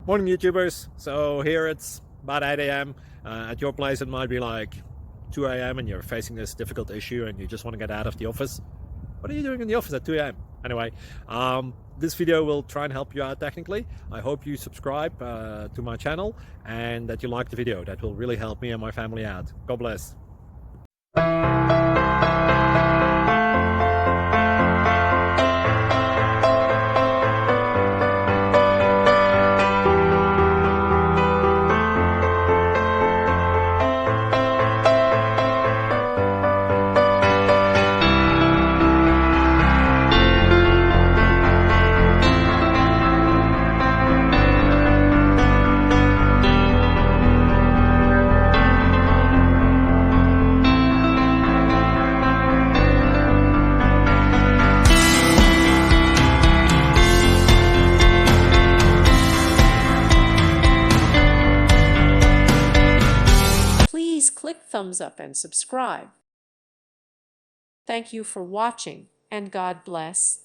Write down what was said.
Morning YouTubers. So here it's about 8 a.m. At your place it might be like 2 a.m. and you're facing this difficult issue and you just want to get out of the office. What are you doing in the office at 2 a.m.? Anyway, this video will try and help you out technically. I hope you subscribe to my channel and that you like the video. That will really help me and my family out. God bless. Please click thumbs up and subscribe. Thank you for watching, and God bless.